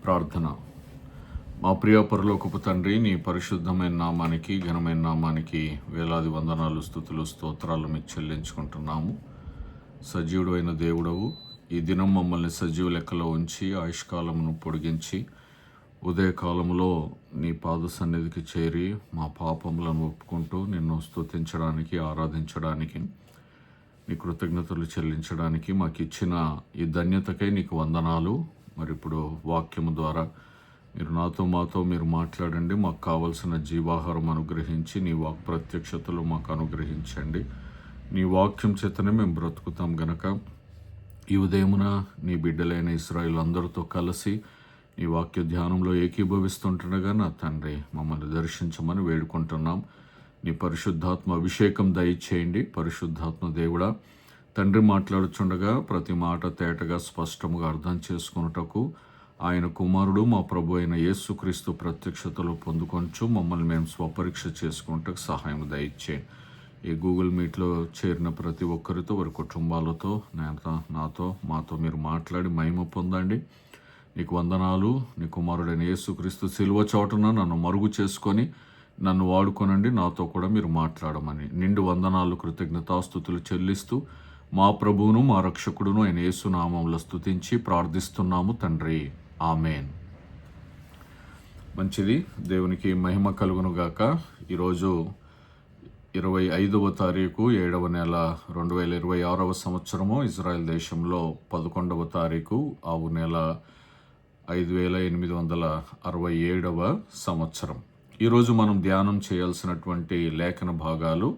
ప్రార్థన. మా ప్రియ పరలోకపు తండ్రి, నీ పరిశుద్ధమైన నామానికి, ఘనమైన నామానికి వేలాది వందనాలు, స్తుతులు, స్తోత్రాలు మీకు చెల్లించుకుంటున్నాము. సజీవుడు అయిన దేవుడవు, ఈ దినం మమ్మల్ని సజీవ లెక్కలో ఉంచి ఆయుష్కాలమును పొడిగించి ఉదయకాలంలో నీ పాద సన్నిధికి చేరి మా పాపములను ఒప్పుకుంటూ నిన్ను స్తుతించడానికి, ఆరాధించడానికి, నీ కృతజ్ఞతలు చెల్లించడానికి మాకు ఇచ్చిన ఈ ధన్యతకై నీకు వందనాలు. మరి ఇప్పుడు వాక్యము ద్వారా మీరు మాతో మీరు మాట్లాడండి. మాకు కావలసిన జీవాహారం అనుగ్రహించి నీ వాక్ ప్రత్యక్షతలు మాకు అనుగ్రహించండి. నీ వాక్యం చేతనే మేము బ్రతుకుతాం గనక ఈ ఉదయమున నీ బిడ్డలైన ఇశ్రాయేలు అందరితో కలిసి నీ వాక్య ధ్యానంలో ఏకీభవిస్తుండగా నా తండ్రి మమ్మల్ని దర్శించమని వేడుకుంటున్నాం. నీ పరిశుద్ధాత్మ అభిషేకం దయచేయండి. పరిశుద్ధాత్మ దేవుడా, తండ్రి మాట్లాడుచుండగా ప్రతి మాట తేటగా స్పష్టముగా అర్థం చేసుకున్నటకు ఆయన కుమారుడు మా ప్రభు అయిన యేసుక్రీస్తు ప్రత్యక్షతలో పొందుకొంచు మమ్మల్ని మేము స్వపరీక్ష చేసుకుంటకు సహాయం దయచేయండి. ఈ గూగుల్ మీట్లో చేరిన ప్రతి ఒక్కరితో, వారి కుటుంబాలతో, నాతో మాతో మీరు మాట్లాడి మహిమ పొందండి. నీకు వందనాలు. నీ కుమారుడైన యేసుక్రీస్తు సిలువ చోటున నన్ను మరుగు చేసుకొని నన్ను వాడుకొనండి. నాతో కూడా మీరు మాట్లాడమని నిండు వందనాలు, కృతజ్ఞతాస్తుతులు చెల్లిస్తూ మా ప్రభువును మా రక్షకుడును ఆయన యేసు నామములో స్తుతించి ప్రార్థిస్తున్నాము తండ్రి, ఆమేన్. మంచిది, దేవునికి మహిమ కలుగును గాక. ఈరోజు 25వ తారీఖు 7వ నెల 2026వ సంవత్సరము. ఇజ్రాయెల్ దేశంలో 11వ తారీఖు ఆవు నెల 5867వ సంవత్సరం. ఈరోజు మనం ధ్యానం చేయాల్సినటువంటి లేఖన భాగాలు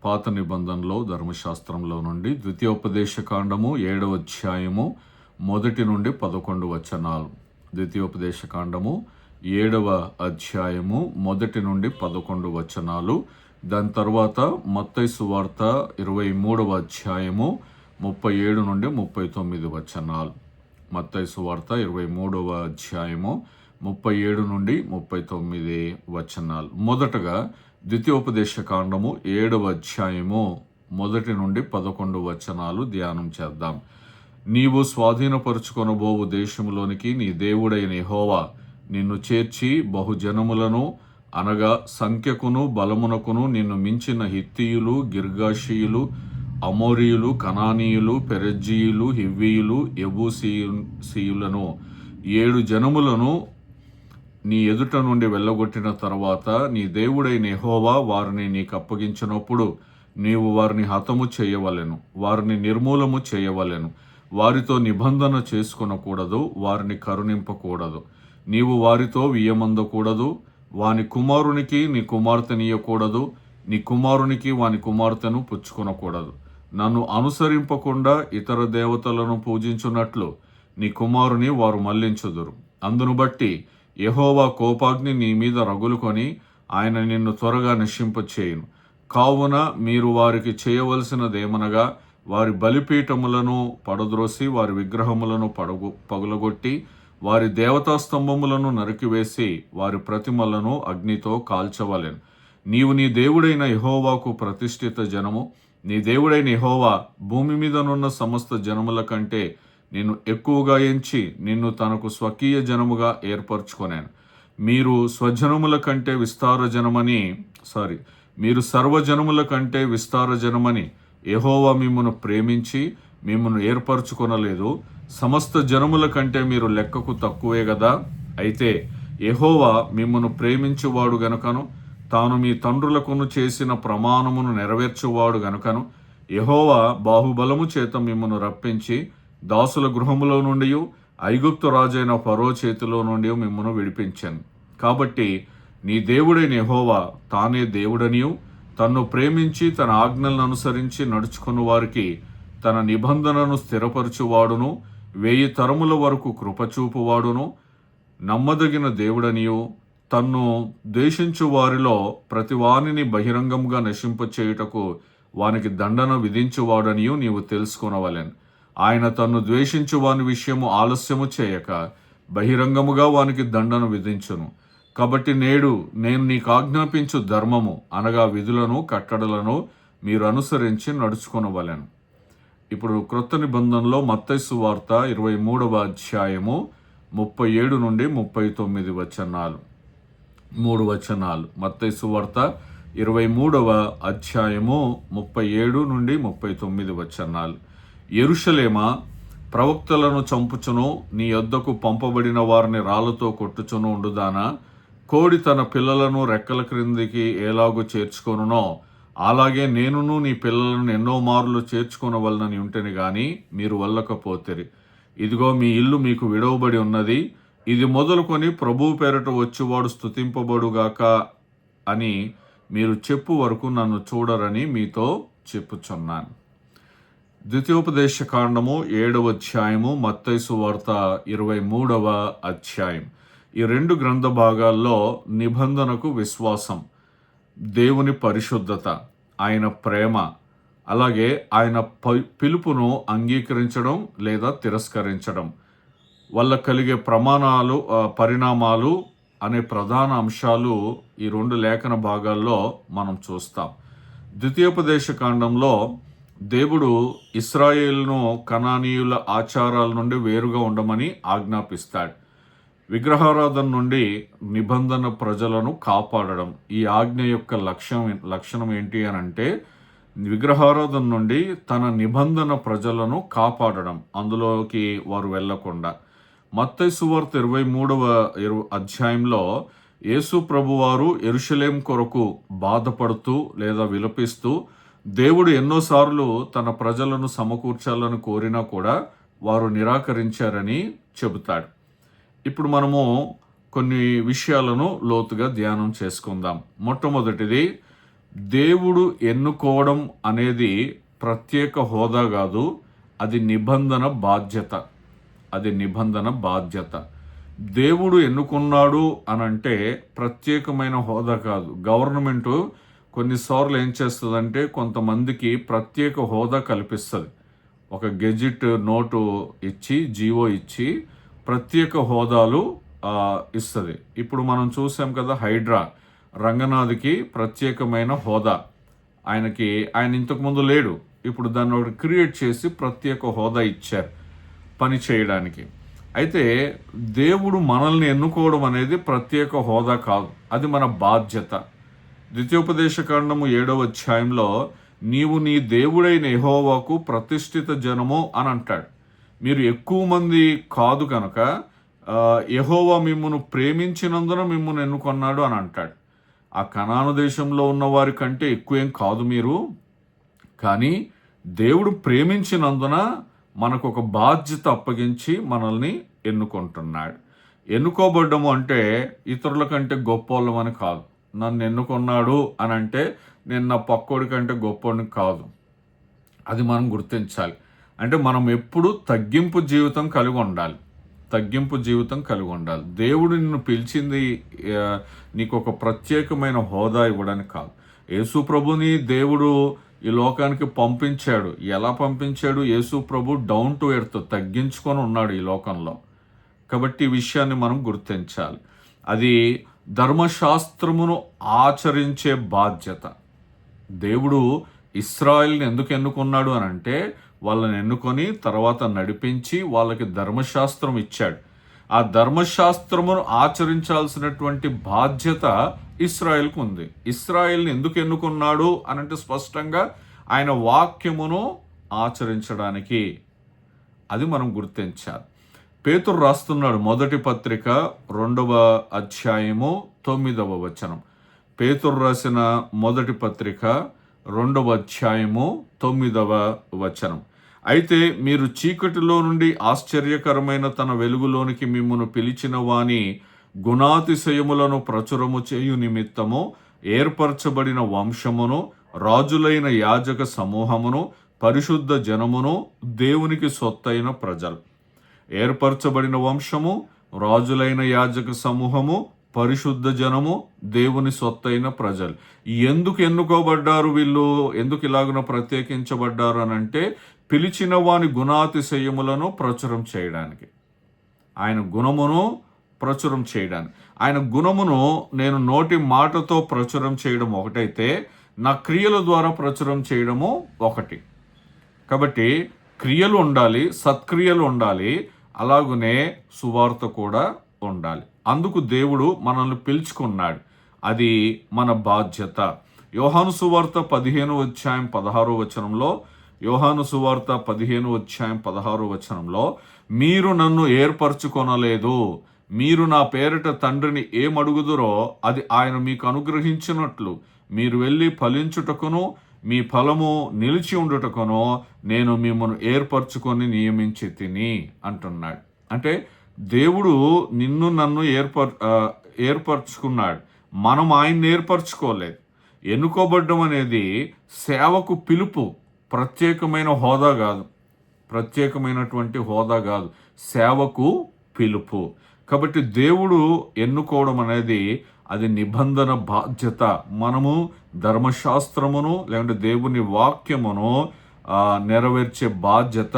పాత నిబంధనలో ధర్మశాస్త్రంలో నుండి ద్వితీయోపదేశ కాండము 7వ అధ్యాయము 1 నుండి 11 వచనాలు. ద్వితీయోపదేశ కాండము 7వ అధ్యాయము 1 నుండి 11 వచనాలు. దాని తర్వాత మత్తయి సువార్త 23వ అధ్యాయము 37 నుండి 39 వచనాలు. మత్తయి సువార్త 23వ అధ్యాయము 37 నుండి 39 వచనాలు. మొదటగా ద్వితీయోపదేశ కాండము 7వ అధ్యాయము 1 నుండి 11 వచనాలు ధ్యానం చేద్దాం. నీవు స్వాధీనపరుచుకొనబోవు దేశంలోనికి నీ దేవుడైన యెహోవా నిన్ను చేర్చి బహుజనములను అనగా సంఖ్యకును బలమునకును నిన్ను మించిన హిత్తీయులు, గిర్గాషీయులు, అమోరీయులు, కనానీయులు, పెరెజ్జీయులు, హివ్వీయులు, యెబూసీయులను 7 జనములను నీ ఎదుట నుండి వెళ్ళగొట్టిన తర్వాత నీ దేవుడైన యెహోవా వారిని నీకు అప్పగించినప్పుడు నీవు వారిని హతము చేయవలెను, వారిని నిర్మూలము చేయవలెను. వారితో నిబంధన చేసుకొనకూడదు, వారిని కరుణింపకూడదు. నీవు వారితో వియ్యమందకూడదు. వాని కుమారునికి నీ కుమార్తెనియకూడదు, నీ కుమారునికి వాని కుమార్తెను పుచ్చుకొనకూడదు. నన్ను అనుసరింపకుండా ఇతర దేవతలను పూజించున్నట్లు నీ కుమారుని వారు మళ్లించుదురు. అందును బట్టి యెహోవా కోపాగ్ని నీ మీద రగులుకొని ఆయన నిన్ను త్వరగా నశింపచేయును. కావున మీరు వారికి చేయవలసినదేమనగా వారి బలిపీఠములను పడద్రోసి వారి విగ్రహములను పగులగొట్టి వారి దేవతా స్తంభములను నరికివేసి వారి ప్రతిమలను అగ్నితో కాల్చవలెను. నీవు నీ దేవుడైన యెహోవాకు ప్రతిష్ఠిత జనము. నీ దేవుడైన యెహోవా భూమి మీదనున్న సమస్త జనముల కంటే నిన్ను ఎక్కువగా ఎంచి నిన్ను తనకు స్వకీయ జనముగా ఏర్పరచుకొనాను. మీరు సర్వజనముల కంటే విస్తార జనమని యెహోవా మిమ్మును ప్రేమించి మిమ్మును ఏర్పరచుకొనలేదు. సమస్త జనముల కంటే మీరు లెక్కకు తక్కువే గదా. అయితే యెహోవా మిమ్మును ప్రేమించువాడు గనుకను తాను మీ తండ్రులకును చేసిన ప్రమాణమును నెరవేర్చువాడు గనుకను యెహోవా బాహుబలము చేత మిమ్మును రప్పించి దాసుల గృహములో నుండి ఐగుప్తు రాజైన ఫరో చేతిలో నుండి మిమ్మును విడిపించాను. కాబట్టి నీ దేవుడైన యెహోవా తానే దేవుడనియు తన్ను ప్రేమించి తన ఆజ్ఞలను అనుసరించి నడుచుకుని వారికి తన నిబంధనను స్థిరపరచువాడును 1000 తరముల వరకు కృపచూపువాడును నమ్మదగిన దేవుడనియు తన్ను ద్వేషించు వారిలో ప్రతి వానిని బహిరంగంగా నశింపచేయుటకు వానికి దండన విధించువాడనియు నీవు తెలుసుకొనవలెను. ఆయన తన్ను ద్వేషించు వాని విషయము ఆలస్యము చేయక బహిరంగముగా వానికి దండన విధించును. కాబట్టి నేడు నేను నీకు ఆజ్ఞాపించు ధర్మము అనగా విధులను కట్టడలను మీరు అనుసరించి నడుచుకొనవలెను. ఇప్పుడు క్రొత్త నిబంధనలో మత్తయి సువార్త 23వ అధ్యాయము 37 నుండి 39 వచనాలు, 3 వచనాలు. మత్తయి సువార్త 23వ అధ్యాయము 37 నుండి 39 వచనాలు. యెరూషలేమా, ప్రవక్తలను చంపుచును, నీ యొద్దకు పంపబడిన వారిని రాళ్లతో కొట్టుచును ఉండుదానా? కోడి తన పిల్లలను రెక్కల క్రిందికి ఎలాగూ చేర్చుకొనునో అలాగే నేనును నీ పిల్లలను ఎన్నో మార్లు చేర్చుకొనవలనని ఉంటేని గాని మీరు వెళ్ళకపోతిరి. ఇదిగో మీ ఇల్లు మీకు విడవబడి ఉన్నది. ఇది మొదలుకొని ప్రభువు పేరట వచ్చువాడు స్తుతింపబడుగాక అని మీరు చెప్పు వరకు నన్ను చూడరని మీతో చెప్పుచున్నాను. ద్వితీయోపదేశ కాండము 7వ అధ్యాయము, మత్తయి సువార్త 23వ అధ్యాయం. ఈ 2 గ్రంథ భాగాల్లో నిబంధనకు విశ్వాసం, దేవుని పరిశుద్ధత, ఆయన ప్రేమ, అలాగే ఆయన పిలుపును అంగీకరించడం లేదా తిరస్కరించడం వల్ల కలిగే పరిణామాలు అనే ప్రధాన అంశాలు ఈ 2 లేఖన భాగాల్లో మనం చూస్తాం. ద్వితీయోపదేశ కాండంలో దేవుడు ఇశ్రాయేలును కనానీయుల ఆచారాల నుండి వేరుగా ఉండమని ఆజ్ఞాపిస్తాడు. విగ్రహారాధన నుండి నిబంధన ప్రజలను కాపాడడం. ఈ ఆజ్ఞ యొక్క లక్షణం ఏంటి అని అంటే విగ్రహారాధన నుండి తన నిబంధన ప్రజలను కాపాడడం, అందులోకి వారు వెళ్లకుండా. మత్తయి సువార్త 23వ అధ్యాయంలో యేసు ప్రభువారు యెరూషలేం కొరకు బాధపడుతూ లేదా విలపిస్తూ దేవుడు ఎన్నోసార్లు తన ప్రజలను సమకూర్చాలని కోరినా కూడా వారు నిరాకరించారని చెబుతాడు. ఇప్పుడు మనము కొన్ని విషయాలను లోతుగా ధ్యానం చేసుకుందాం. మొట్టమొదటిది, దేవుడు ఎన్నుకోవడం అనేది ప్రత్యేక హోదా కాదు, అది నిబంధన బాధ్యత. దేవుడు ఎన్నుకున్నాడు అనంటే ప్రత్యేకమైన హోదా కాదు. గవర్నమెంటు కొన్నిసార్లు ఏం చేస్తుందంటే కొంతమందికి ప్రత్యేక హోదా కల్పిస్తుంది. ఒక గెజిట్ నోటు ఇచ్చి, జీవో ఇచ్చి ప్రత్యేక హోదాలు ఇస్తుంది. ఇప్పుడు మనం చూసాం కదా, హైడ్రా రంగనాథ్కి ప్రత్యేకమైన హోదా. ఆయన ఇంతకుముందు లేడు, ఇప్పుడు దాన్ని ఒకటి క్రియేట్ చేసి ప్రత్యేక హోదా ఇచ్చారు పని చేయడానికి. అయితే దేవుడు మనల్ని ఎన్నుకోవడం అనేది ప్రత్యేక హోదా కాదు, అది మన బాధ్యత. ద్వితీయోపదేశ కాండము 7వ అధ్యాయంలో నీవు నీ దేవుడైన యెహోవాకు ప్రతిష్ఠిత జనము అని అంటాడు. మీరు ఎక్కువ మంది కాదు కనుక యెహోవా మిమ్మును ప్రేమించినందున మిమ్మును ఎన్నుకొన్నాడు అని అంటాడు. ఆ కనాను దేశంలో ఉన్న వారి కంటే ఎక్కువేం కాదు మీరు, కానీ దేవుడు ప్రేమించినందున మనకు ఒక బాధ్యత అప్పగించి మనల్ని ఎన్నుకుంటున్నాడు. ఎన్నుకోబడ్డము అంటే ఇతరుల కంటే గొప్పోళ్ళమని కాదు. నన్ను ఎన్నుకున్నాడు అని అంటే నేను నా పక్కోడి కంటే గొప్పోడిని కాదు. అది మనం గుర్తించాలి. అంటే మనం ఎప్పుడు తగ్గింపు జీవితం కలిగి ఉండాలి. దేవుడు నిన్ను పిలిచింది నీకు ఒక ప్రత్యేకమైన హోదా ఇవ్వడానికి కాదు. యేసు ప్రభుని దేవుడు ఈ లోకానికి పంపించాడు. ఎలా పంపించాడు? యేసు ప్రభు డౌన్ టు ఎర్త్, తగ్గించుకొని ఉన్నాడు ఈ లోకంలో. కాబట్టి ఈ విషయాన్ని మనం గుర్తించాలి. అది ధర్మశాస్త్రమును ఆచరించే బాధ్యత. దేవుడు ఇశ్రాయేల్ని ఎందుకు ఎన్నుకున్నాడు అని అంటే వాళ్ళని ఎన్నుకొని తర్వాత నడిపించి వాళ్ళకి ధర్మశాస్త్రం ఇచ్చాడు. ఆ ధర్మశాస్త్రమును ఆచరించాల్సినటువంటి బాధ్యత ఇశ్రాయేల్కు ఉంది. ఇశ్రాయేల్ని ఎందుకు ఎన్నుకున్నాడు అని అంటే స్పష్టంగా ఆయన వాక్యమును ఆచరించడానికి. అది మనం గుర్తించాలి. పేతురు రాస్తున్నాడు, మొదటి పత్రిక 2వ అధ్యాయము 9వ వచనం. పేతురు రాసిన మొదటి పత్రిక 2వ అధ్యాయము 9వ వచనం. అయితే మీరు చీకటిలో నుండి ఆశ్చర్యకరమైన తన వెలుగులోనికి మిమ్మును పిలిచిన వాని గుణాతిశయములను ప్రచురము చేయు నిమిత్తము ఏర్పరచబడిన వంశమును, రాజులైన యాజక సమూహమును, పరిశుద్ధ జనమును, దేవునికి సొత్తైన ప్రజలు. ఏర్పరచబడిన వంశము, రాజులైన యాజక సమూహము, పరిశుద్ధ జనము, దేవుని సొత్తైన ప్రజలు. ఎందుకు ఎన్నుకోబడ్డారు వీళ్ళు? ఎందుకు ఇలాగున ప్రత్యేకించబడ్డారు అని అంటే పిలిచిన వాని గుణాతిశయములను ప్రచురం చేయడానికి, ఆయన గుణమును ప్రచురం చేయడానికి. ఆయన గుణమును నేను నోటి మాటతో ప్రచురం చేయడం ఒకటైతే నా క్రియల ద్వారా ప్రచురం చేయడము ఒకటి. కాబట్టి క్రియలు ఉండాలి, సత్క్రియలు ఉండాలి. అలాగునే సువార్త కూడా ఉండాలి. అందుకు దేవుడు మనల్ని పిలుచుకున్నాడు. అది మన బాధ్యత. యోహాను సువార్త 15:16 యోహాను సువార్త 15:16 మీరు నన్ను ఏర్పరచుకొనలేదు, మీరు నా పేరిట తండ్రిని ఏమడుగుదురో అది ఆయన మీకు అనుగ్రహించినట్లు మీరు వెళ్ళి ఫలించుటకును మీ ఫలము నిలిచి ఉండుటకును నేను మిమ్మల్ని ఏర్పరచుకొని నియమించి తిని అంటున్నాడు. అంటే దేవుడు నిన్ను నన్ను ఏర్పరచుకున్నాడు. మనం ఆయన్ని ఏర్పరచుకోలేదు. ఎన్నుకోబడ్డం అనేది సేవకు పిలుపు, ప్రత్యేకమైనటువంటి హోదా కాదు, సేవకు పిలుపు. కాబట్టి దేవుడు ఎన్నుకోవడం అనేది అది నిబంధన బాధ్యత. మనము ధర్మశాస్త్రమును లేకుంటే దేవుని వాక్యమును నెరవేర్చే బాధ్యత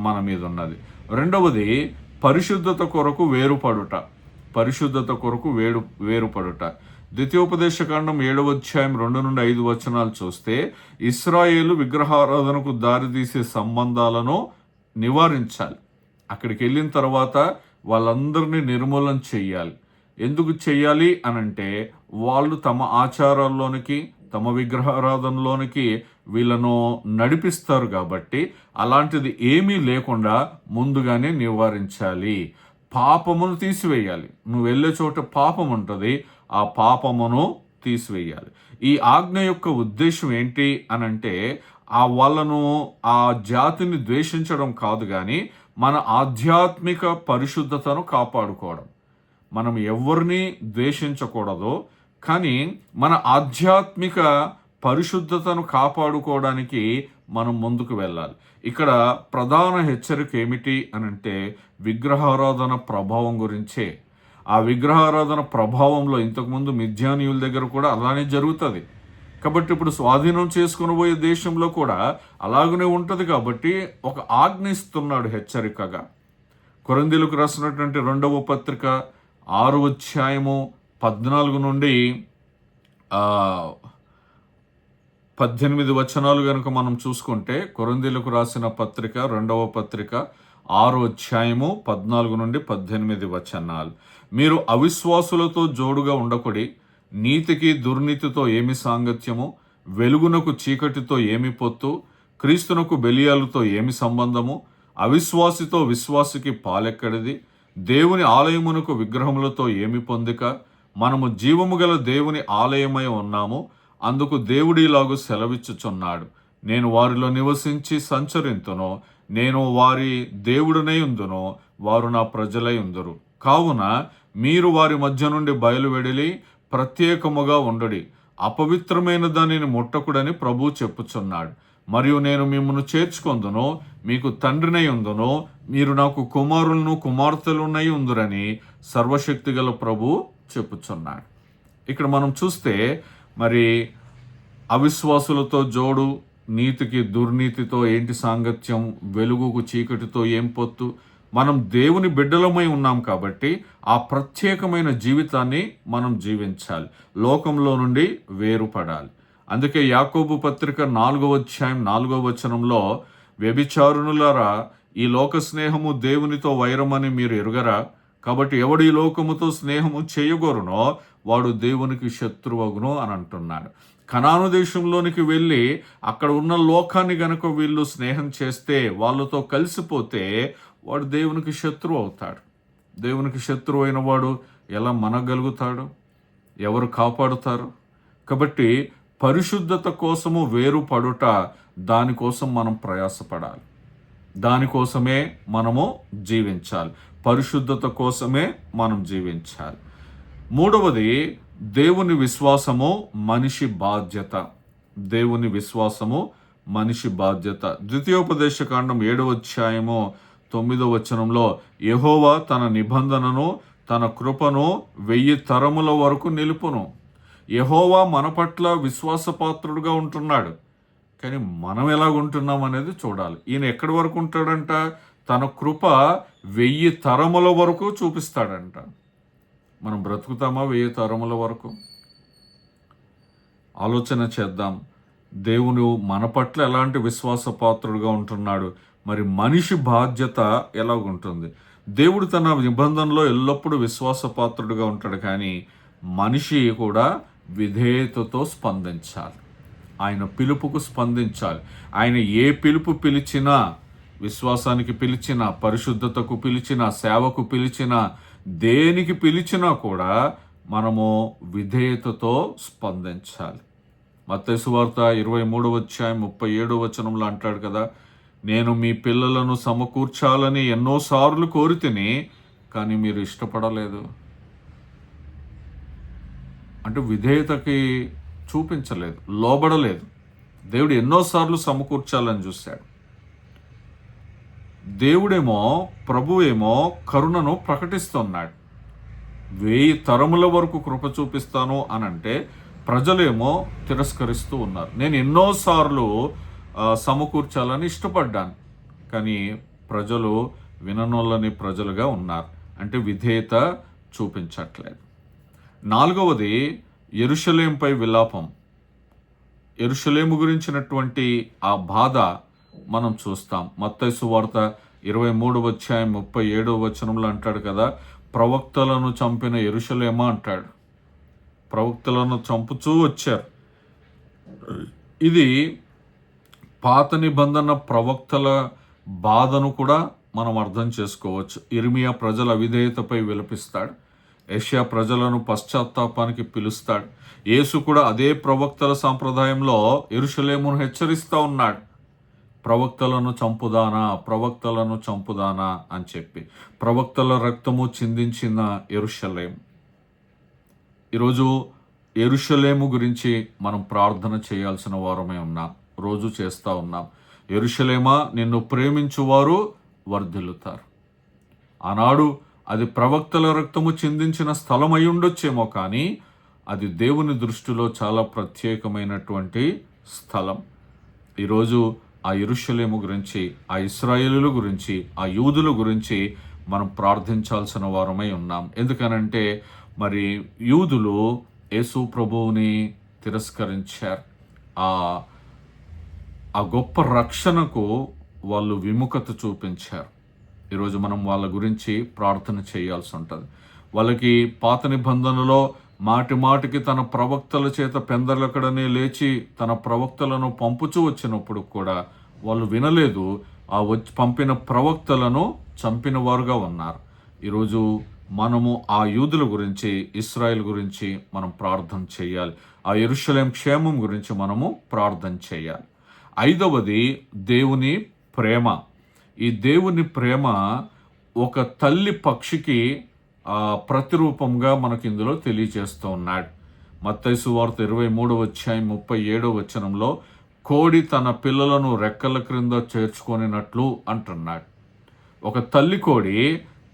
మన మీద ఉన్నది. రెండవది పరిశుద్ధత కొరకు వేరుపడుట. ద్వితీయోపదేశకాండం 7:2-5 చూస్తే ఇశ్రాయేలు విగ్రహారాధనకు దారితీసే సంబంధాలను నివారించాలి. అక్కడికి వెళ్ళిన తర్వాత వాళ్ళందరినీ నిర్మూలన చెయ్యాలి. ఎందుకు చెయ్యాలి అనంటే వాళ్ళు తమ ఆచారాల్లోనికి తమ విగ్రహారాధనలోనికి వీళ్ళను నడిపిస్తారు కాబట్టి అలాంటిది ఏమీ లేకుండా ముందుగానే నివారించాలి. పాపమును తీసివేయాలి. నువ్వు వెళ్ళే చోట పాపం ఉంటుంది, ఆ పాపమును తీసివేయాలి. ఈ ఆజ్ఞ యొక్క ఉద్దేశం ఏంటి అనంటే వాళ్ళను ఆ జాతిని ద్వేషించడం కాదు, కానీ మన ఆధ్యాత్మిక పరిశుద్ధతను కాపాడుకోవడం. మనం ఎవరిని ద్వేషించకూడదు, కానీ మన ఆధ్యాత్మిక పరిశుద్ధతను కాపాడుకోవడానికి మనం ముందుకు వెళ్ళాలి. ఇక్కడ ప్రధాన హెచ్చరిక ఏమిటి అనంటే విగ్రహారాధన ప్రభావం గురించే. ఆ విగ్రహారాధన ప్రభావంలో ఇంతకుముందు మిద్యానీయుల దగ్గర కూడా అలానే జరుగుతుంది. కాబట్టి ఇప్పుడు స్వాధీనం చేసుకుని పోయే దేశంలో కూడా అలాగనే ఉంటుంది. కాబట్టి ఒక ఆజ్ఞ ఇస్తున్నాడు హెచ్చరికగా. కొరింథీయులకు రాసినటువంటి 2వ పత్రిక 6:14 కనుక మనం చూసుకుంటే, కొరింథీయులకు రాసిన పత్రిక 2వ పత్రిక 6:14-18 మీరు అవిశ్వాసులతో జోడుగా ఉండకుడి, నీతికి దుర్నీతితో ఏమి సాంగత్యము, వెలుగునకు చీకటితో ఏమి పొత్తు, క్రీస్తునకు బెలియాలతో ఏమి సంబంధము, అవిశ్వాసితో విశ్వాసికి పాలెక్కడిది, దేవుని ఆలయమునకు విగ్రహములతో ఏమి పొందిక, మనము జీవము గల దేవుని ఆలయమై ఉన్నాము, అందుకు దేవుడిలాగు సెలవిచ్చుచున్నాడు, నేను వారిలో నివసించి సంచరింతును, నేను వారి దేవుడనై ఉందును, వారు నా ప్రజలై ఉందురు. కావున మీరు వారి మధ్య నుండి బయలువెడిలి ప్రత్యేకముగా ఉండడి, అపవిత్రమైన దానిని ముట్టకుడని ప్రభు చెప్పుచున్నాడు. మరియు నేను మిమ్మల్ని చేర్చుకొందును, మీకు తండ్రినై ఉందును, మీరు నాకు కుమారులను కుమార్తెలునై ఉందురని సర్వశక్తి గల ప్రభు చెప్పుచున్నాడు. ఇక్కడ మనం చూస్తే మరి అవిశ్వాసులతో జోడు, నీతికి దుర్నీతితో ఏంటి సాంగత్యం, వెలుగుకు చీకటితో ఏం పొత్తు. మనం దేవుని బిడ్డలమై ఉన్నాం కాబట్టి ఆ ప్రత్యేకమైన జీవితాన్ని మనం జీవించాలి, లోకంలో నుండి వేరుపడాలి. అందుకే యాకోబు పత్రిక 4:4 వ్యభిచారునులారా, ఈ లోక స్నేహము దేవునితో వైరమని మీరు ఎరుగరా, కాబట్టి ఎవడు ఈ లోకముతో స్నేహము చేయగోరునో వాడు దేవునికి శత్రువగును అని అంటున్నాడు. కనాను దేశంలోనికి వెళ్ళి అక్కడ ఉన్న లోకాన్ని గనక వీళ్ళు స్నేహం చేస్తే, వాళ్ళతో కలిసిపోతే వాడు దేవునికి శత్రువు అవుతాడు. దేవునికి శత్రువు అయిన వాడు ఎలా మనగలుగుతాడు? ఎవరు కాపాడుతారు? కాబట్టి పరిశుద్ధత కోసము వేరుపడుట, దానికోసం మనం ప్రయాసపడాలి, దానికోసమే మనము జీవించాలి, పరిశుద్ధత కోసమే మనం జీవించాలి. మూడవది దేవుని విశ్వాసము మనిషి బాధ్యత. దేవుని విశ్వాసము మనిషి బాధ్యత. ద్వితీయోపదేశకాండం 7:9 యెహోవా తన నిబంధనను తన కృపను 1000 తరముల వరకు నిలుపును. యెహోవా మన పట్ల విశ్వాసపాత్రుడుగా ఉంటున్నాడు, కానీ మనం ఎలాగుంటున్నాం అనేది చూడాలి. ఈయన ఎక్కడి వరకు ఉంటాడంట? తన కృప 1000 తరముల వరకు చూపిస్తాడంట. మనం బ్రతుకుతామా 1000 తరముల వరకు? ఆలోచన చేద్దాం. దేవుడు మన పట్ల ఎలాంటి విశ్వాసపాత్రుడుగా ఉంటున్నాడు, మరి మనిషి బాధ్యత ఎలాగుంటుంది? దేవుడు తన నిబంధనలో ఎల్లప్పుడూ విశ్వాసపాత్రుడుగా ఉంటాడు, కానీ మనిషి కూడా విధేయతతో స్పందించాలి. ఆయన పిలుపుకు స్పందించాలి. ఆయన ఏ పిలుపు పిలిచినా, విశ్వాసానికి పిలిచినా, పరిశుద్ధతకు పిలిచినా, సేవకు పిలిచినా, దేనికి పిలిచినా కూడా మనము విధేయతతో స్పందించాలి. మత్తయి సువార్త 23:37 అంటాడు కదా, నేను మీ పిల్లలను సమకూర్చాలని ఎన్నోసార్లు కోరితిని, కానీ మీరు ఇష్టపడలేదు. అంటే విధేయతకి చూపించలేదు, లోబడలేదు. దేవుడు ఎన్నోసార్లు సమకూర్చాలని చూశాడు. దేవుడేమో, ప్రభువేమో కరుణను ప్రకటిస్తున్నాడు. 1000 తరముల వరకు కృప చూపిస్తాను అనంటే ప్రజలేమో తిరస్కరిస్తూ ఉన్నారు. నేను ఎన్నోసార్లు సమకూర్చాలని ఇష్టపడ్డాను, కానీ ప్రజలు విననొల్లని ప్రజలుగా ఉన్నారు. అంటే విధేయత చూపించట్లేదు. 4వది యెరూషలేముపై విలాపం. యెరూషలేము గురించినటువంటి ఆ బాధ మనం చూస్తాం. మత్తయి సువార్త 23:37 అంటాడు కదా, ప్రవక్తలను చంపిన యెరూషలేమా అంటాడు. ప్రవక్తలను చంపుతూ వచ్చారు. ఇది పాత నిబంధన ప్రవక్తల బాధను కూడా మనం అర్థం చేసుకోవచ్చు. ఇర్మియా ప్రజల అవిధేయతపై విలపిస్తాడు. యెషయా ప్రజలను పశ్చాత్తాపానికి పిలుస్తాడు. యేసు కూడా అదే ప్రవక్తల సాంప్రదాయంలో యెరూషలేమును హెచ్చరిస్తూ ఉన్నాడు. ప్రవక్తలను చంపుదానా అని చెప్పి. ప్రవక్తల రక్తము చిందించిన యెరూషలేము. ఈరోజు యెరూషలేము గురించి మనం ప్రార్థన చేయాల్సిన వారమే ఉన్నాం. రోజు చేస్తూ ఉన్నాం. యెరూషలేమా, నిన్ను ప్రేమించువారు వర్ధిల్లుతారు. ఆనాడు అది ప్రవక్తల రక్తము చిందించిన స్థలం అయి ఉండొచ్చేమో, కానీ అది దేవుని దృష్టిలో చాలా ప్రత్యేకమైనటువంటి స్థలం. ఈరోజు ఆ యెరూషలేము గురించి, ఆ ఇశ్రాయేలుల గురించి, ఆ యూదుల గురించి మనం ప్రార్థించాల్సిన వారమై ఉన్నాం. ఎందుకనంటే మరి యూదులు యేసు ప్రభువుని తిరస్కరించారు. ఆ గొప్ప రక్షణకు వాళ్ళు విముఖత చూపించారు. ఈరోజు మనం వాళ్ళ గురించి ప్రార్థన చేయాల్సి ఉంటుంది. వాళ్ళకి పాత నిబంధనలో మాటికి తన ప్రవక్తల చేత పెందలకడనే లేచి తన ప్రవక్తలను పంపుచూ వచ్చినప్పుడు కూడా వాళ్ళు వినలేదు. పంపిన ప్రవక్తలను చంపిన వారుగా ఉన్నారు. ఈరోజు మనము ఆ యూదుల గురించి, ఇశ్రాయేల్ గురించి మనం ప్రార్థన చేయాలి. ఆ యెరూషలేము క్షేమం గురించి మనము ప్రార్థన చేయాలి. 5వది దేవుని ప్రేమ. ఈ దేవుని ప్రేమ ఒక తల్లి పక్షికి ప్రతిరూపంగా మనకి ఇందులో తెలియజేస్తూ ఉన్నాడు. మత్తయి సువార్త 23:37 కోడి తన పిల్లలను రెక్కల క్రింద చేర్చుకొనినట్లు అంటున్నాడు. ఒక తల్లి కోడి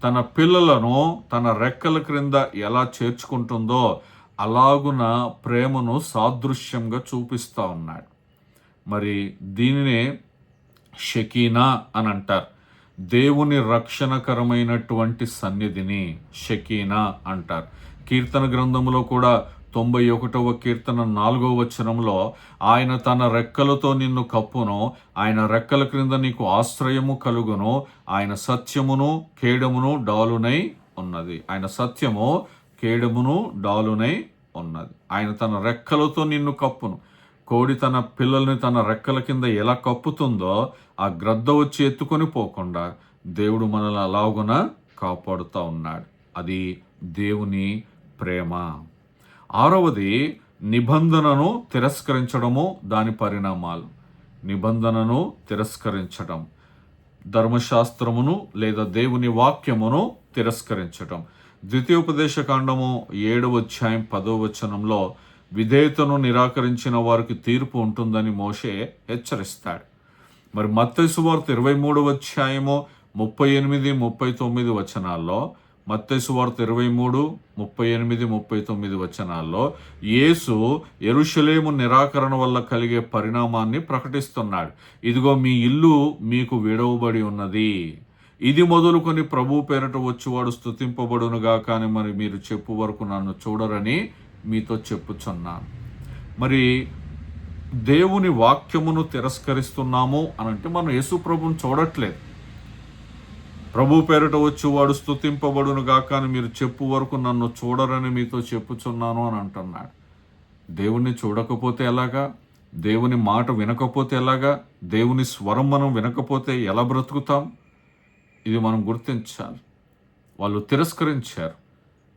తన పిల్లలను తన రెక్కల క్రింద ఎలా చేర్చుకుంటుందో అలాగున ప్రేమను సాదృశ్యంగా చూపిస్తూ ఉన్నాడు. మరి దీనినే షకీనా అని అంటారు. దేవుని రక్షణకరమైనటువంటి సన్నిధిని షకీనా అంటారు. కీర్తన గ్రంథంలో కూడా 91వ కీర్తన 4వ వచనంలో, ఆయన తన రెక్కలతో నిన్ను కప్పును, ఆయన రెక్కల క్రింద నీకు ఆశ్రయము కలుగును, ఆయన సత్యమును కేడమును డాలునై ఉన్నది. ఆయన సత్యము కేడమును డాలునై ఉన్నది. ఆయన తన రెక్కలతో నిన్ను కప్పును. కోడి తన పిల్లల్ని తన రెక్కల కింద ఎలా కప్పుతుందో ఆ గ్రద్ద వచ్చి ఎత్తుకొని పోకుండా దేవుడు మనల్ని అలాగున కాపాడుతూ ఉన్నాడు. అది దేవుని ప్రేమ. 6వది నిబంధనను తిరస్కరించడము, దాని పరిణామాలు. నిబంధనను తిరస్కరించడం, ధర్మశాస్త్రమును లేదా దేవుని వాక్యమును తిరస్కరించడం. ద్వితీయోపదేశకాండము 7:10 విధేయతను నిరాకరించిన వారికి తీర్పు ఉంటుందని మోషే హెచ్చరిస్తాడు. మరి మత్తయి సువార్త 23:38-39 మత్తయి సువార్త 23:38-39 యేసు యెరూషలేము నిరాకరణ వల్ల కలిగే పరిణామాన్ని ప్రకటిస్తున్నాడు. ఇదిగో మీ ఇల్లు మీకు విడవబడి ఉన్నది, ఇది మొదలుకొని ప్రభు పేరట వచ్చువాడు స్తుతింపబడునుగా, కానీ మరి మీరు చెప్పు వరకు నన్ను చూడరని మీతో చెప్పుచున్నాను. మరి దేవుని వాక్యమును తిరస్కరిస్తున్నాము అనంటే మనం యేసు ప్రభుని చూడట్లేదు. ప్రభు పేరిట వచ్చి వాడు స్తుతింపబడును గాక అని మీరు చెప్పు వరకు నన్ను చూడరని మీతో చెప్పుచున్నాను అని అంటున్నాడు. దేవుణ్ణి చూడకపోతే ఎలాగా? దేవుని మాట వినకపోతే ఎలాగా? దేవుని స్వరం మనం వినకపోతే ఎలా బ్రతుకుతాం? ఇది మనం గుర్తించాలి. వాళ్ళు తిరస్కరించారు,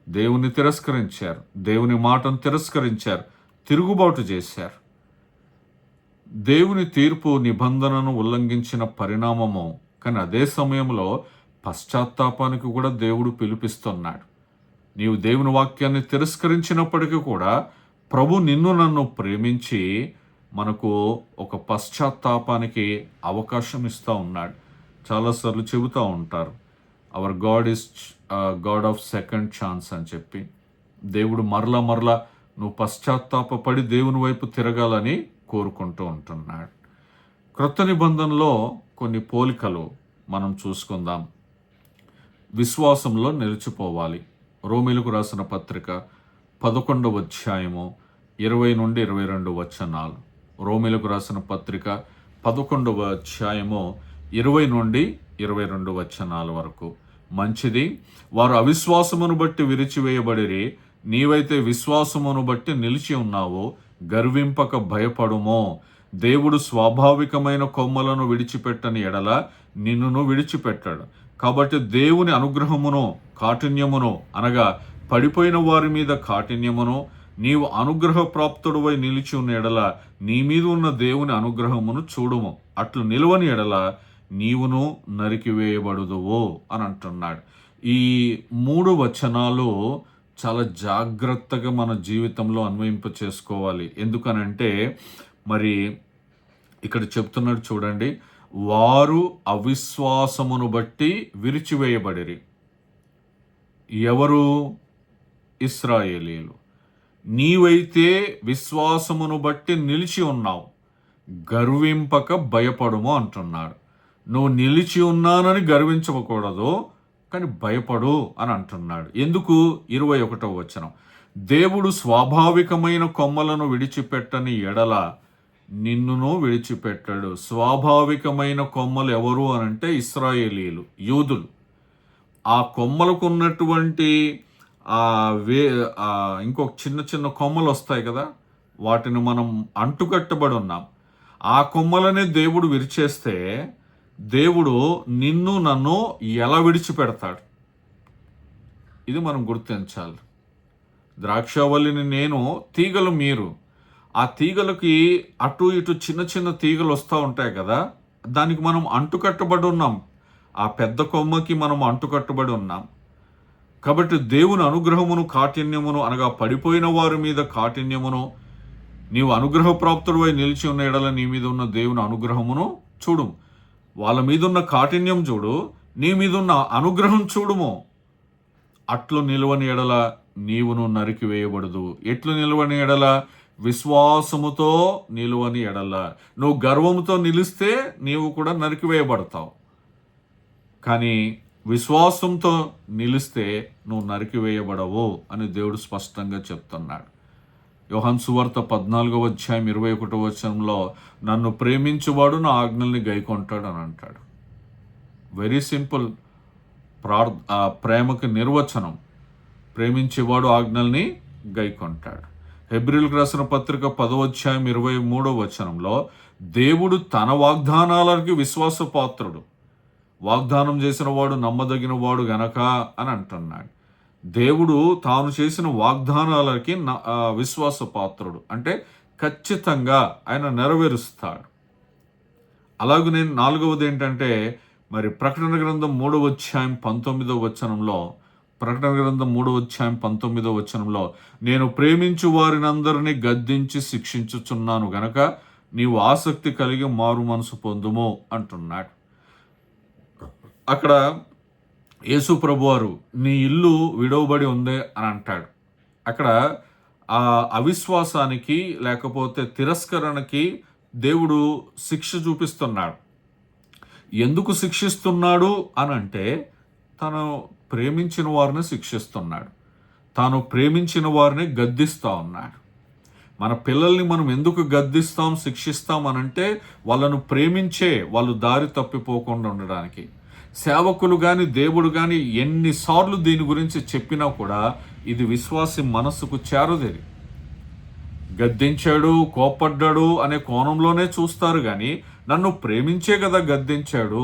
దేవుని తిరస్కరించారు, దేవుని మాటను తిరస్కరించారు, తిరుగుబాటు చేశారు. దేవుని తీర్పు నిబంధనను ఉల్లంఘించిన పరిణామము. కానీ అదే సమయంలో పశ్చాత్తాపానికి కూడా దేవుడు పిలిపిస్తున్నాడు. నీవు దేవుని వాక్యాన్ని తిరస్కరించినప్పటికీ కూడా ప్రభు నిన్ను నన్ను ప్రేమించి మనకు ఒక పశ్చాత్తాపానికి అవకాశం ఇస్తూ ఉన్నాడు. చాలాసార్లు చెబుతూ ఉంటారు, hour God is God of second chance అని చెప్పి. దేవుడు మరలా నువ్వు పశ్చాత్తాపడి దేవుని వైపు తిరగాలని కోరుకుంటూ ఉంటున్నాడు. క్రొత్త నిబంధనలో కొన్ని పోలికలు మనం చూసుకుందాం. విశ్వాసంలో నిలిచిపోవాలి. రోమీలకు రాసిన పత్రిక 11వ అధ్యాయము 20 నుండి 22 వచనాలు. రోమీలకు రాసిన పత్రిక 11వ అధ్యాయము 20 నుండి 22 వచనాల వరకు. మంచిది, వారు అవిశ్వాసమును బట్టి విరిచివేయబడిరి, నీవైతే విశ్వాసమును బట్టి నిలిచి ఉన్నావో గర్వింపక భయపడుమో. దేవుడు స్వాభావికమైన కొమ్మలను విడిచిపెట్టని ఎడల నిన్నును విడిచిపెట్టాడు. కాబట్టి దేవుని అనుగ్రహమును కాఠిన్యమును, అనగా పడిపోయిన వారి మీద కాఠిన్యమును, నీవు అనుగ్రహ ప్రాప్తుడువై నిలిచి ఉన్న ఎడల నీ మీద ఉన్న దేవుని అనుగ్రహమును చూడుము. అట్లు నిలువని ఎడల నీవును నరికివేయబడుదువు అని అంటున్నాడు. ఈ 3 వచనాలు చాలా జాగ్రత్తగా మన జీవితంలో అన్వయింప చేసుకోవాలి. ఎందుకనంటే మరి ఇక్కడ చెప్తున్నాడు చూడండి, వారు అవిశ్వాసమును బట్టి విరిచివేయబడిరి. ఎవరు? ఇశ్రాయేలీయులు. నీవైతే విశ్వాసమును బట్టి నిలిచి ఉన్నావు, గర్వింపక భయపడుము అంటున్నాడు. నువ్వు నిలిచి ఉన్నానని గర్వించకూడదు, కానీ భయపడు అని అంటున్నాడు. ఎందుకు? 21వ వచనం, దేవుడు స్వాభావికమైన కొమ్మలను విడిచిపెట్టని ఎడల నిన్నును విడిచిపెట్టాడు. స్వాభావికమైన కొమ్మలు ఎవరు అనంటే ఇశ్రాయేలీయులు, యూదులు. ఆ కొమ్మలకు ఉన్నటువంటి ఇంకొక చిన్న కొమ్మలు వస్తాయి కదా, వాటిని మనం అంటుకట్టబడి ఉన్నాం. ఆ కొమ్మలనే దేవుడు విరిచేస్తే దేవుడు నిన్ను నన్ను ఎలా విడిచిపెడతాడు? ఇది మనం గుర్తించాలి. ద్రాక్షావల్లిని నేను, తీగలు మీరు. ఆ తీగలకి అటు ఇటు చిన్న తీగలు వస్తూ ఉంటాయి కదా, దానికి మనం అంటుకట్టబడి ఉన్నాం. ఆ పెద్ద కొమ్మకి మనం అంటుకట్టబడి ఉన్నాం. కాబట్టి దేవుని అనుగ్రహమును కాఠిన్యమును, అనగా పడిపోయిన వారి మీద కాఠిన్యమును, నీవు అనుగ్రహ ప్రాప్తుడివై నిలిచి ఉన్న ఎడల నీ మీద ఉన్న దేవుని అనుగ్రహమును చూడు. వాళ్ళ మీద ఉన్న కాఠిన్యం చూడు, నీ మీద ఉన్న అనుగ్రహం చూడుము. అట్లు నిలువని ఎడల నీవును నరికివేయబడదు. ఎట్లు నిలువని ఎడల? విశ్వాసముతో నిలువని ఎడల. నువ్వు గర్వముతో నిలిస్తే నీవు కూడా నరికివేయబడతావు. కానీ విశ్వాసంతో నిలిస్తే నువ్వు నరికివేయబడవు అని దేవుడు స్పష్టంగా చెప్తున్నాడు. యోహాను సువార్త 14వ అధ్యాయం 21వ వచనంలో నన్ను ప్రేమించువాడు నా ఆజ్ఞల్ని గైకొంటాడు అని అంటాడు. Very simple. ప్రేమకు నిర్వచనం, ప్రేమించేవాడు ఆజ్ఞల్ని గైకొంటాడు. హెబ్రీయులకు రాసిన పత్రిక 10వ అధ్యాయం 23వ వచనంలో దేవుడు తన వాగ్దానాలకి విశ్వాసపాత్రుడు, వాగ్దానం చేసిన వాడు నమ్మదగిన వాడు గనక అని అంటున్నాడు. దేవుడు తాను చేసిన వాగ్దానాలకి విశ్వాసపాత్రుడు, అంటే ఖచ్చితంగా ఆయన నెరవేరుస్తాడు. అలాగనే 4వది ఏంటంటే మరి ప్రకటన గ్రంథం 3వ అధ్యాయం 19వ వచనంలో, ప్రకటన గ్రంథం 3వ అధ్యాయం 19వ వచనంలో నేను ప్రేమించు వారినందరినీ గద్దించి శిక్షించుచున్నాను గనక నీవు ఆసక్తి కలిగి మారు మనసు పొందుము అంటున్నాడు. అక్కడ యేసు ప్రభువారు నీ ఇల్లు విడవబడి ఉందే అని అంటాడు. అక్కడ ఆ అవిశ్వాసానికి లేకపోతే తిరస్కరణకి దేవుడు శిక్ష చూపిస్తున్నాడు. ఎందుకు శిక్షిస్తున్నాడు అని అంటే తను ప్రేమించిన వారిని శిక్షిస్తున్నాడు, తాను ప్రేమించిన వారిని గద్దిస్తూ ఉన్నాడు. మన పిల్లల్ని మనం ఎందుకు గద్దిస్తాం, శిక్షిస్తాం అనంటే వాళ్ళను ప్రేమించే, వాళ్ళు దారి తప్పిపోకుండా ఉండడానికి. సేవకులు కానీ దేవుడు కానీ ఎన్నిసార్లు దీని గురించి చెప్పినా కూడా ఇది విశ్వాసి మనస్సుకు చేరదేది. గద్దించాడు, కోపడ్డాడు అనే కోణంలోనే చూస్తారు కానీ నన్ను ప్రేమించే కదా గద్దించాడు,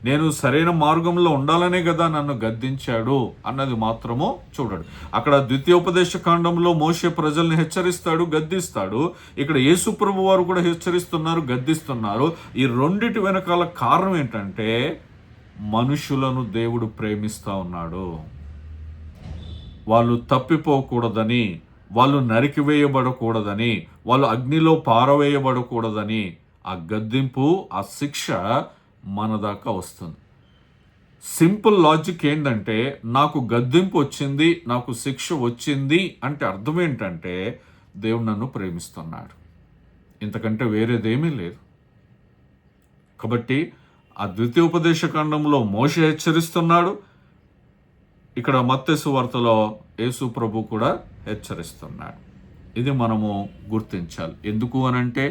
నేను సరైన మార్గంలో ఉండాలనే కదా నన్ను గద్దించాడు అన్నది మాత్రము చూడడు. అక్కడ ద్వితీయోపదేశ కాండంలో మోషే ప్రజల్ని హెచ్చరిస్తాడు, గద్దిస్తాడు. ఇక్కడ యేసుప్రభు వారు కూడా హెచ్చరిస్తున్నారు, గద్దిస్తున్నారు. ఈ రెండిటి వెనకాల కారణం ఏంటంటే మనుషులను దేవుడు ప్రేమిస్తా ఉన్నాడు. వాళ్ళు తప్పిపోకూడదని, వాళ్ళు నరికివేయబడకూడదని, వాళ్ళు అగ్నిలో పారవేయబడకూడదని ఆ గద్దింపు, ఆ శిక్ష మన దాకా వస్తుంది. సింపుల్ లాజిక్ ఏంటంటే నాకు గద్దింపు వచ్చింది, నాకు శిక్ష వచ్చింది అంటే అర్థం ఏంటంటే దేవుడు నన్ను ప్రేమిస్తున్నాడు. ఇంతకంటే వేరేదేమీ లేదు. కాబట్టి ఆ ద్వితీయోపదేశ కాండంలో మోషే హెచ్చరిస్తున్నాడు, ఇక్కడ మత్తయి సువార్తలో యేసు ప్రభు కూడా హెచ్చరిస్తున్నాడు. ఇది మనము గుర్తించాలి. ఎందుకు అనంటే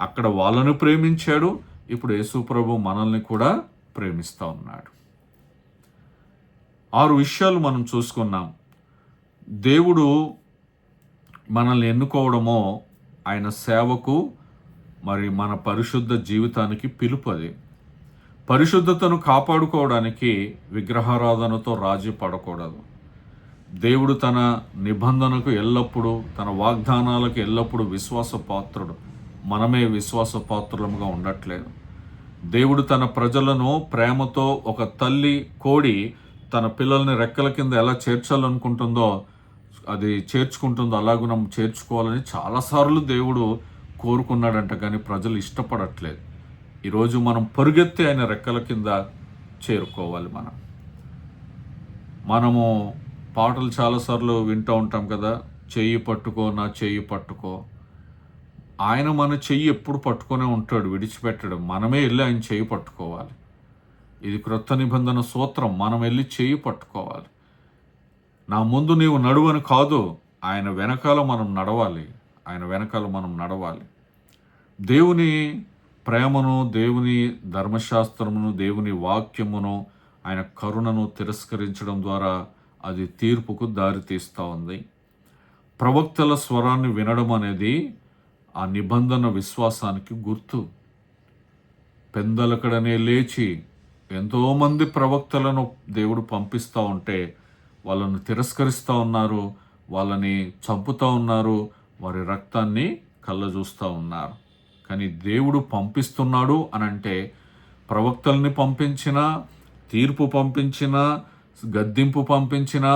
అక్కడ వాళ్ళను ప్రేమించాడు, ఇప్పుడు యేసు ప్రభు మనల్ని కూడా ప్రేమిస్తూ ఉన్నాడు. 6 విషయాలు మనం చూసుకున్నాం. దేవుడు మనల్ని ఎన్నుకోవడమో ఆయన సేవకు, మరి మన పరిశుద్ధ జీవితానికి పిలుపది. పరిశుద్ధతను కాపాడుకోవడానికి విగ్రహారాధనతో రాజీ పడకూడదు. దేవుడు తన నిబంధనకు ఎల్లప్పుడూ, తన వాగ్దానాలకు ఎల్లప్పుడూ విశ్వాసపాత్రుడు. మనమే విశ్వాసపాత్రులముగా ఉండట్లేదు. దేవుడు తన ప్రజలను ప్రేమతో, ఒక తల్లి కోడి తన పిల్లల్ని రెక్కల కింద ఎలా చేర్చాలనుకుంటుందో, అది చేర్చుకుంటుందో అలాగూ మనం చేర్చుకోవాలని చాలాసార్లు దేవుడు కోరుకున్నాడంట, కానీ ప్రజలు ఇష్టపడట్లేదు. ఈరోజు మనం పరుగెత్తి ఆయన రెక్కల కింద చేరుకోవాలి. మనము పాటలు చాలాసార్లు వింటూ ఉంటాం కదా, చెయ్యి పట్టుకో నా చెయ్యి పట్టుకో. ఆయన మన చెయ్యి ఎప్పుడు పట్టుకొనే ఉంటాడు, విడిచిపెట్టడు. మనమే వెళ్ళి ఆయన చెయ్యి పట్టుకోవాలి. ఇది క్రొత్త నిబంధన సూత్రం. మనం వెళ్ళి చెయ్యి పట్టుకోవాలి. నా ముందు నీవు నడువని కాదు, ఆయన వెనకాల మనం నడవాలి. ఆయన వెనకాల మనం నడవాలి. దేవుని ప్రేమను, దేవుని ధర్మశాస్త్రమును, దేవుని వాక్యమును, ఆయన కరుణను తిరస్కరించడం ద్వారా అది తీర్పుకు దారితీస్తూ ఉంది. ప్రవక్తల స్వరాన్ని వినడం అనేది ఆ నిబంధన విశ్వాసానికి గుర్తు. పెందలకడనే లేచి ఎంతోమంది ప్రవక్తలను దేవుడు పంపిస్తూ ఉంటే వాళ్ళను తిరస్కరిస్తూ ఉన్నారు, వాళ్ళని చంపుతూ ఉన్నారు, వారి రక్తాన్ని కళ్ళజూస్తూ ఉన్నారు. కానీ దేవుడు పంపిస్తున్నాడు అనంటే ప్రవక్తల్ని పంపించినా, తీర్పు పంపించినా, గద్దింపు పంపించినా,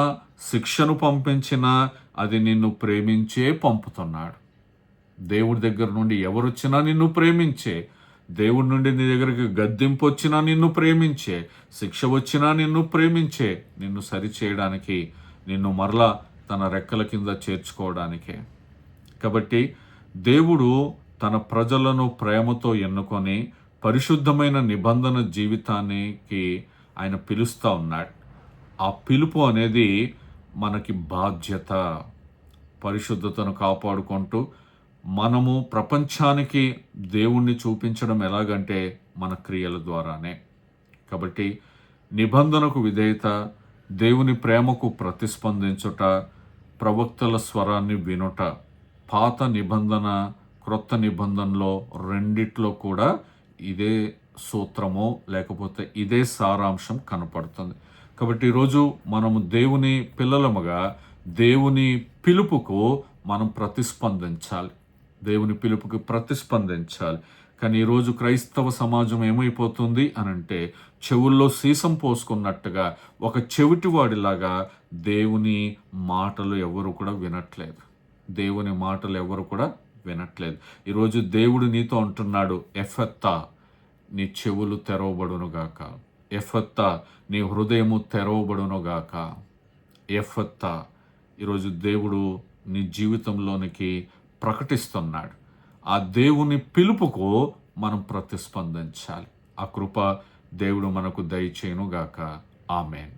శిక్షను పంపించినా అది నిన్ను ప్రేమించే పంపుతున్నాడు. దేవుడి దగ్గర నుండి ఎవరొచ్చినా నిన్ను ప్రేమించే, దేవుడి నుండి నీ దగ్గరికి గద్దింపు వచ్చినా నిన్ను ప్రేమించే, శిక్ష వచ్చినా నిన్ను ప్రేమించే, నిన్ను సరిచేయడానికి, నిన్ను మరలా తన రెక్కల కింద చేర్చుకోవడానికే. కాబట్టి దేవుడు తన ప్రజలను ప్రేమతో ఎన్నుకొని పరిశుద్ధమైన నిబంధన జీవితానికి ఆయన పిలుస్తూ ఉన్నాడు. ఆ పిలుపు అనేది మనకి బాధ్యత. పరిశుద్ధతను కాపాడుకుంటూ మనము ప్రపంచానికి దేవుణ్ణి చూపించడం ఎలాగంటే మన క్రియల ద్వారానే. కాబట్టి నిబంధనకు విధేయత, దేవుని ప్రేమకు ప్రతిస్పందించుట, ప్రవక్తల స్వరాన్ని వినుట, పాత నిబంధన క్రొత్త నిబంధనలో రెండిట్లో కూడా ఇదే సూత్రమో లేకపోతే ఇదే సారాంశం కనపడుతుంది. కాబట్టి ఈరోజు మనము దేవుని పిల్లలముగా దేవుని పిలుపుకు మనం ప్రతిస్పందించాలి. దేవుని పిలుపుకి ప్రతిస్పందించాలి. కానీ ఈరోజు క్రైస్తవ సమాజం ఏమైపోతుంది అనంటే చెవుల్లో సీసం పోసుకున్నట్టుగా ఒక చెవిటివాడిలాగా దేవుని మాటలు ఎవరు కూడా వినట్లేదు. దేవుని మాటలు ఎవరు కూడా వినట్లేదు. ఈరోజు దేవుడు నీతో అంటున్నాడు, ఎఫెత్తా నీ చెవులు తెరవబడునుగాక, ఎఫెత్తా నీ హృదయము తెరవబడునుగాక, ఎఫెత్తా. ఈరోజు దేవుడు నీ జీవితంలోనికి ప్రకటిస్తున్నాడు. ఆ దేవుని పిలుపుకు మనం ప్రతిస్పందించాలి. ఆ కృప దేవుడు మనకు దయచేయునుగాక. ఆమేన్.